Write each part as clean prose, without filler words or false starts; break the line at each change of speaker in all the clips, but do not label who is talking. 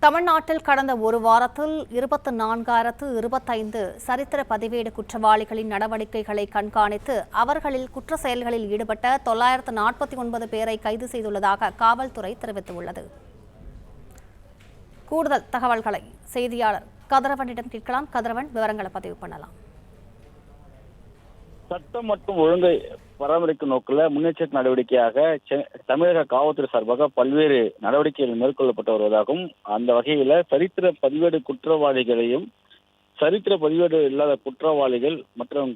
தமிழ்நாட்டில் கடந்த ஒரு வாரத்தில் 24,025 சரித்திர பதிவேடு குற்றவாளிகளின் நடவடிக்கைகளை கண்காணித்து அவர்களில் குற்ற செயல்களில் ஈடுபட்ட 949 பேரை கைது செய்துள்ளதாக காவல்துறை தெரிவித்துள்ளது. கூடுதல் தகவல்களை செய்தியாளர் கதிரவனிடம் கேட்கலாம். கதிரவன், விவரங்களை பதிவு பண்ணலாம்.
சட்டம் மற்றும் ஒழுங்கை பராமரிக்கும் நோக்கில் முன்னெச்சரிக்கை நடவடிக்கையாக தமிழக காவல்துறை சார்பாக பல்வேறு நடவடிக்கைகள் மேற்கொள்ளப்பட்டு வருவதாகவும், அந்த வகையில சரித்திர பதிவேடு குற்றவாளிகளையும் சரித்திர பதிவேடு இல்லாத குற்றவாளிகள் மற்றும்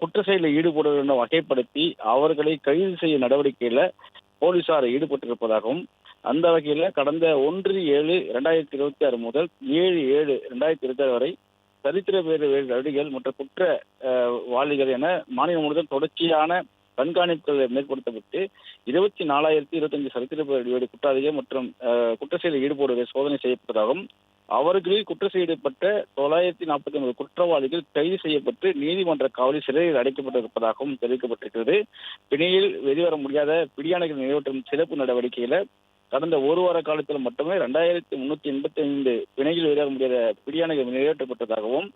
குற்ற செயலில் ஈடுபடுவதை வகைப்படுத்தி அவர்களை கைது செய்யும் நடவடிக்கையில போலீசார் ஈடுபட்டிருப்பதாகவும், அந்த வகையில கடந்த 1/7/2026 முதல் 7/7/2026 வரை சரித்திர பேர் நடவடிக்கைகள் மற்றும் குற்ற வாளிகள் என மாநிலம் முழுவதும் தொடர்ச்சியான கண்காணிப்புகள் மேற்படுத்தப்பட்டு 24,025 சரித்திர பேர் குற்றவாளிகள் மற்றும் குற்ற செயலில் ஈடுபடுவதை சோதனை செய்யப்பட்டதாகவும், அவர்களில் குற்ற செய்யப்பட்ட 949 குற்றவாளிகள் கைது செய்யப்பட்டு நீதிமன்ற காவலில் சிறையில் அடைக்கப்பட்டிருப்பதாகவும் தெரிவிக்கப்பட்டிருக்கிறது. பிணையில் வெளிவர முடியாத பிடியாணைகள் நிறைவேற்றும் சிறப்பு நடவடிக்கையில கடந்த ஒரு வார காலத்தில் மட்டுமே 2,385 பிணையில் வெளிவர முடியாத பிடியாணைகள் நிறைவேற்றப்பட்டதாகவும்,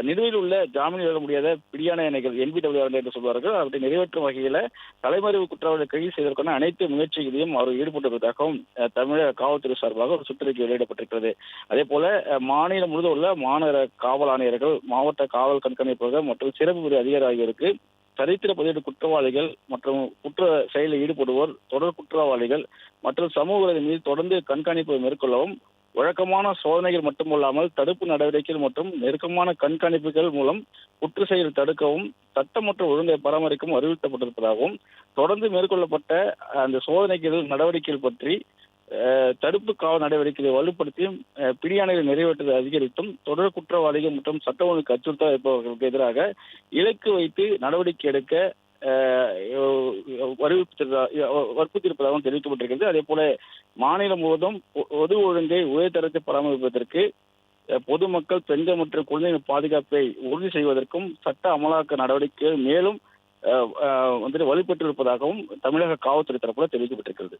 நிலுவையில் உள்ள ஜாமீன் வெளிவர முடியாத பிடியாணைகள் NBW என்று சொல்வார்கள், அவற்றை நிறைவேற்றும் வகையில தலைமறைவு குற்றவாளிகளை கைது செய்வதற்கான அனைத்து முயற்சிகளையும் அவர் ஈடுபட்டிருப்பதாகவும் தமிழக காவல்துறை சார்பாக ஒரு சுற்றறிக்கை வெளியிடப்பட்டிருக்கிறது. அதே போல மாநிலம் முழுவதும் உள்ள மாநகர காவல் ஆணையர்கள், மாவட்ட காவல் கண்காணிப்பாளர்கள் மற்றும் சிறப்பு பிரிவு அதிகாரி ஆகியோருக்கு சரித்திர பதிவேடு குற்றவாளிகள் மற்றும் குற்ற செயலில் ஈடுபடுவோர், தொடர் குற்றவாளிகள் மற்றும் சமூக விரோதி மீது தொடர்ந்து கண்காணிப்பை மேற்கொள்ளவும், வழக்கமான சோதனைகள் மட்டுமல்லாமல் தடுப்பு நடவடிக்கைகள் மற்றும் நெருக்கமான கண்காணிப்புகள் மூலம் குற்ற செயல் தடுக்கவும் சட்டம் மற்றும் ஒழுங்கை பராமரிக்கவும் அறிவுறுத்தப்பட்டிருப்பதாகவும், தொடர்ந்து மேற்கொள்ளப்பட்ட அந்த சோதனைகள் நடவடிக்கைகள் பற்றி தடுப்பு காவல் நடவடிக்கைகளை வலுப்படுத்தியும் பிடியாணைகளை நிறைவேற்றுவதை அதிகரித்தும் தொடர் குற்றவாளிகள் மற்றும் சட்ட ஒழுங்கு அச்சுறுத்தல் இருப்பவர்களுக்கு எதிராக இலக்கு வைத்து நடவடிக்கை எடுக்க வற்புறுத்தியிருப்பதாகவும் தெரிவிக்கப்பட்டிருக்கிறது. அதே போல மாநிலம் முழுவதும் பொது ஒழுங்கை உயர்தரத்தை பராமரிப்பதற்கு பொதுமக்கள், பெண்கள் மற்றும் குழந்தைகள் பாதுகாப்பை உறுதி செய்வதற்கும் சட்ட அமலாக்க நடவடிக்கைகள் மேலும் வலுப்பெற்றிருப்பதாகவும் தமிழக காவல்துறை தரப்புல தெரிவிக்கப்பட்டிருக்கிறது.